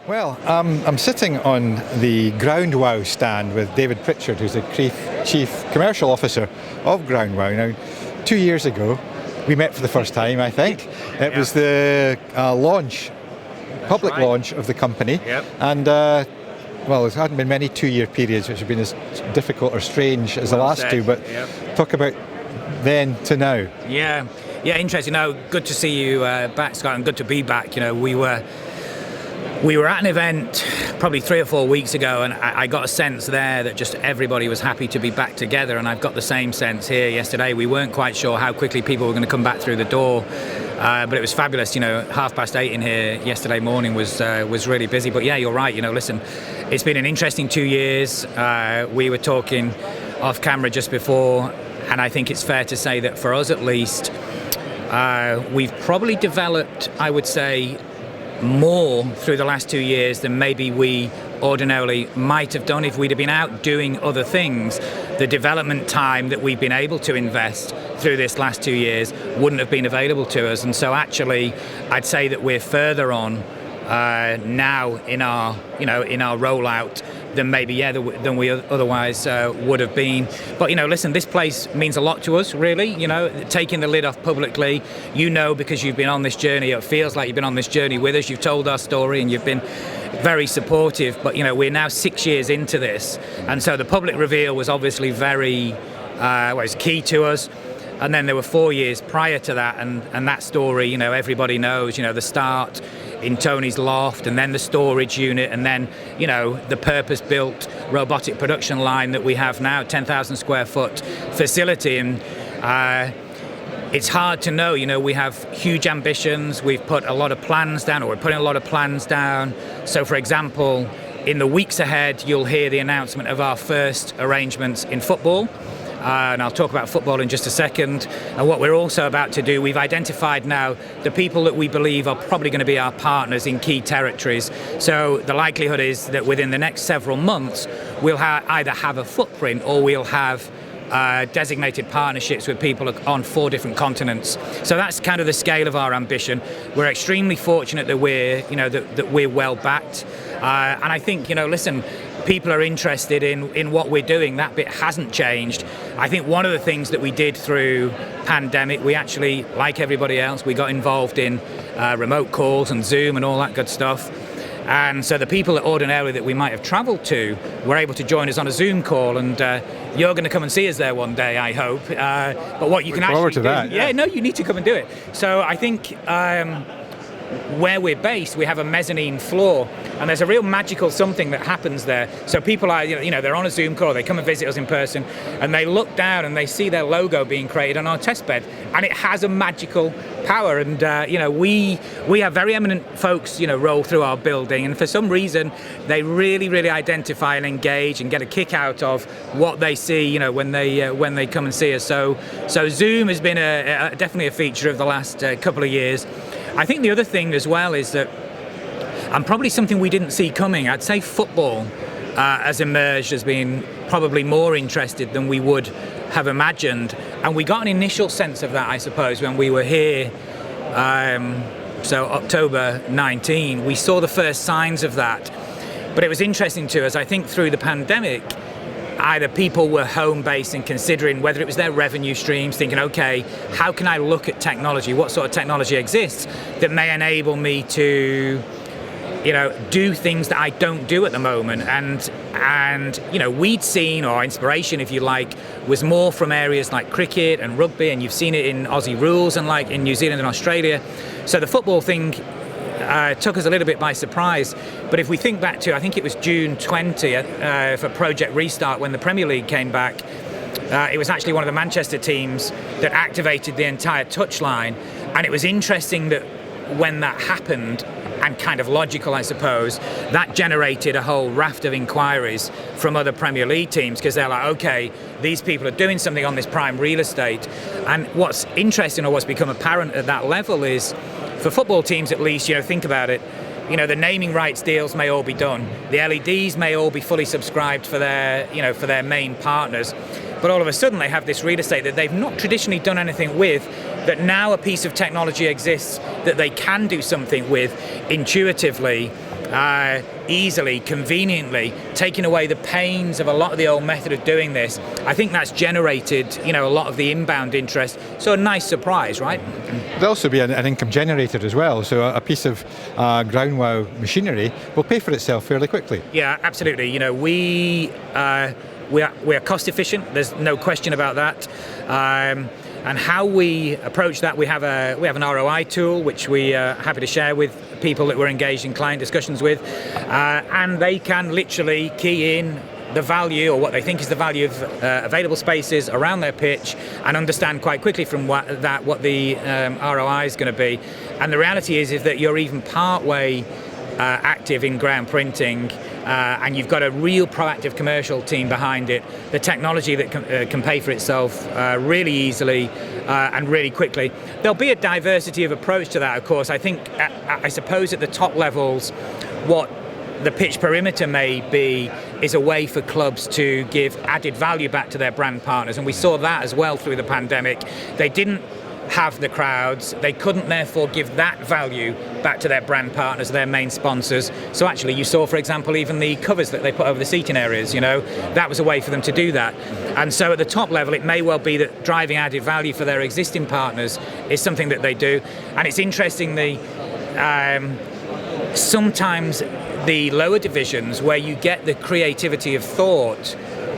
Well, I'm sitting on the GroundWOW stand with David Pritchard, who's the Chief Commercial Officer of GroundWOW. Now, 2 years ago, we met for the first time, I think. It was the public launch of the company. Yep. And, well, there hadn't been many 2-year periods which have been as difficult or strange as the last two, but talk about then to now. Yeah, interesting. No, good to see you back, Scott, and good to be back. We were at an event probably 3 or 4 weeks ago, and I got a sense there that just everybody was happy to be back together, and I've got the same sense here yesterday. We weren't quite sure how quickly people were going to come back through the door, but it was fabulous. 8:30 in here yesterday morning was really busy. But yeah, you're right. Listen, it's been an interesting 2 years. We were talking off camera just before, and I think it's fair to say that for us at least, we've probably developed, I would say, more through the last 2 years than maybe we ordinarily might have done if we'd have been out doing other things. The development time that we've been able to invest through this last 2 years wouldn't have been available to us, and so actually I'd say that we're further on now in our rollout than maybe than we otherwise would have been. But listen, this place means a lot to us, really. Taking the lid off publicly, because you've been on this journey, it feels like you've been on this journey with us. You've told our story and you've been very supportive. But we're now 6 years into this, and so the public reveal was obviously very was key to us. And then there were 4 years prior to that, and that story, everybody knows, the start in Tony's loft, and then the storage unit, and then, the purpose-built robotic production line that we have now, 10,000 square foot facility. And it's hard to know, we have huge ambitions. We've put a lot of plans down, or we're putting a lot of plans down. So, for example, in the weeks ahead, you'll hear the announcement of our first arrangements in football. And I'll talk about football in just a second. And what we're also about to do, we've identified now the people that we believe are probably going to be our partners in key territories. So the likelihood is that within the next several months, we'll either have a footprint or we'll have designated partnerships with people on 4 different continents. So that's kind of the scale of our ambition. We're extremely fortunate that we're well backed. And I think, listen, people are interested in what we're doing. That bit hasn't changed. I think one of the things that we did through pandemic, we actually, like everybody else, we got involved in remote calls and Zoom and all that good stuff. And so the people that ordinarily that we might have traveled to were able to join us on a Zoom call, and you're going to come and see us there one day, I hope. But what you can actually do, you need to come and do it. So I think where we're based, we have a mezzanine floor, and there's a real magical something that happens there. So people are, they're on a Zoom call, they come and visit us in person, and they look down and they see their logo being created on our test bed, and it has a magical power. And we have very eminent folks, roll through our building, and for some reason they really identify and engage and get a kick out of what they see, when they come and see us. So Zoom has been definitely a feature of the last couple of years. I think the other thing as well is that, and probably something we didn't see coming, I'd say football has emerged as being probably more interested than we would have imagined. And we got an initial sense of that, I suppose, when we were here, so October 19, we saw the first signs of that. But it was interesting to us, I think through the pandemic, either people were home-based and considering whether it was their revenue streams, thinking, okay, how can I look at technology? What sort of technology exists that may enable me to, do things that I don't do at the moment? And we'd seen, or inspiration, if you like, was more from areas like cricket and rugby, and you've seen it in Aussie rules and like in New Zealand and Australia. So the football thing took us a little bit by surprise. But if we think back to, I think it was June 20th for Project Restart, when the Premier League came back, it was actually one of the Manchester teams that activated the entire touchline. And it was interesting that when that happened, and kind of logical, I suppose, that generated a whole raft of inquiries from other Premier League teams, because they're like, okay, these people are doing something on this prime real estate. And what's interesting, or what's become apparent at that level, is for football teams at least, think about it, the naming rights deals may all be done. The LEDs may all be fully subscribed for their main partners. But all of a sudden they have this real estate that they've not traditionally done anything with, that now a piece of technology exists that they can do something with intuitively. easily, conveniently, taking away the pains of a lot of the old method of doing this. I think that's generated, a lot of the inbound interest. So a nice surprise, right? There'll also be an income generator as well. So a piece of GroundWOW machinery will pay for itself fairly quickly. Yeah, absolutely. We are cost efficient. There's no question about that. And how we approach that, we have an ROI tool which we are happy to share with people that we're engaged in client discussions with, and they can literally key in the value, or what they think is the value of available spaces around their pitch, and understand quite quickly from what the ROI is going to be. And the reality is that you're even part way active in ground printing, and you've got a real proactive commercial team behind it, the technology that can pay for itself really easily and really quickly. There'll be a diversity of approach to that, of course. I think, I suppose at the top levels, what the pitch perimeter may be is a way for clubs to give added value back to their brand partners, and we saw that as well through the pandemic. They didn't have the crowds, they couldn't therefore give that value back to their brand partners, their main sponsors. So actually you saw, for example, even the covers that they put over the seating areas, that was a way for them to do that. And so at the top level, it may well be that driving added value for their existing partners is something that they do. And it's interesting, sometimes the lower divisions where you get the creativity of thought,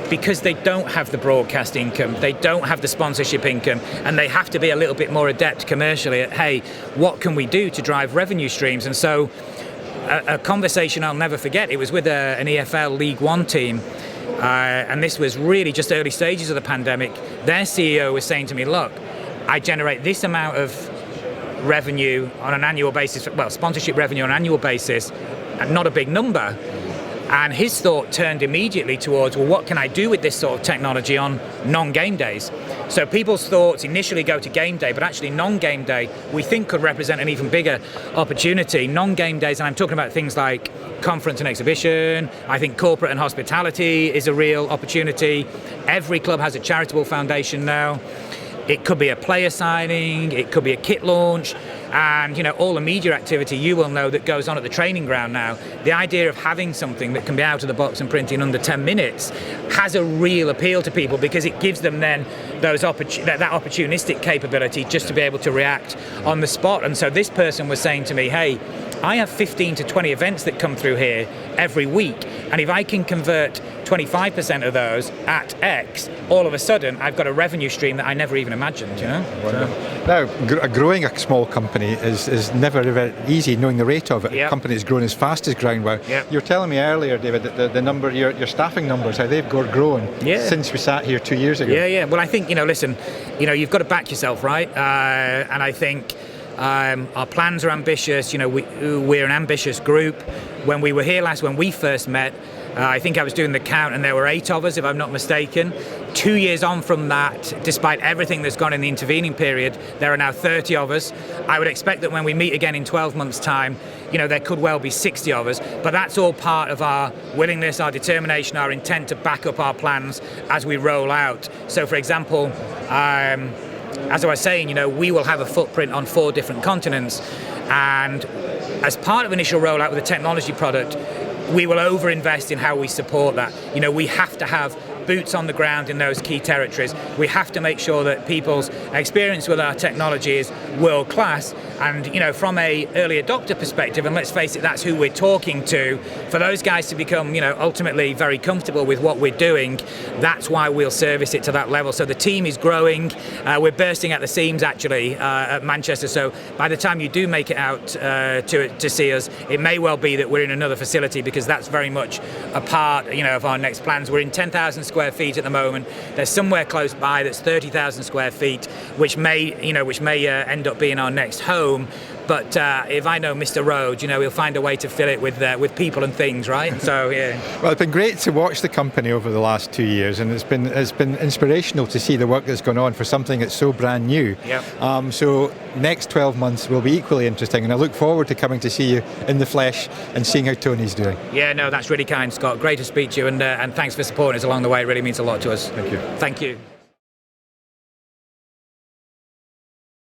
because they don't have the broadcast income, they don't have the sponsorship income, and they have to be a little bit more adept commercially at, hey, what can we do to drive revenue streams? And so a conversation I'll never forget, it was with an EFL League One team, and this was really just early stages of the pandemic. Their CEO was saying to me, look, I generate this amount of revenue on an annual basis, well, sponsorship revenue on an annual basis, and not a big number. And his thought turned immediately towards, well, what can I do with this sort of technology on non-game days? So people's thoughts initially go to game day, but actually non-game day we think could represent an even bigger opportunity. Non-game days, and I'm talking about things like conference and exhibition, I think corporate and hospitality is a real opportunity. Every club has a charitable foundation now. It could be a player signing, it could be a kit launch, and all the media activity you will know that goes on at the training ground now. The idea of having something that can be out of the box and printing under 10 minutes has a real appeal to people, because it gives them then that opportunistic capability just to be able to react on the spot. And so this person was saying to me, hey, I have 15 to 20 events that come through here every week, and if I can convert 25% of those at X, all of a sudden I've got a revenue stream that I never even imagined, Now, growing a small company is never very easy, knowing the rate of it. Yep. A company that's grown as fast as GroundWOW. Yep. You were telling me earlier, David, that the number, your staffing numbers, how they've grown since we sat here 2 years ago. Yeah. Well, I think, listen, you've got to back yourself, right? And I think our plans are ambitious. We're an ambitious group. When we were here when we first met, I think I was doing the count and there were 8 of us, if I'm not mistaken. 2 years on from that, despite everything that's gone in the intervening period, there are now 30 of us. I would expect that when we meet again in 12 months' time, there could well be 60 of us, but that's all part of our willingness, our determination, our intent to back up our plans as we roll out. So, for example, as I was saying, we will have a footprint on 4 different continents, and as part of initial rollout with a technology product, we will overinvest in how we support that. We have to have boots on the ground in those key territories. We have to make sure that people's experience with our technology is world class. And from a early adopter perspective, and let's face it, that's who we're talking to, for those guys to become ultimately very comfortable with what we're doing, that's why we'll service it to that level. So the team is growing. We're bursting at the seams actually at Manchester. So by the time you do make it out to see us, it may well be that we're in another facility, because that's very much a part of our next plans. We're in 10,000 square feet at the moment. There's somewhere close by that's 30,000 square feet, which may end up being our next home. But if I know Mr. Rhodes, he'll find a way to fill it with people and things, right? So yeah. Well, it's been great to watch the company over the last 2 years, and it's been inspirational to see the work that's gone on for something that's so brand new. Yep. So next 12 months will be equally interesting, and I look forward to coming to see you in the flesh and seeing how Tony's doing. Yeah, no, that's really kind, Scott. Great to speak to you, and thanks for supporting us along the way. It really means a lot to us. Thank you. Thank you.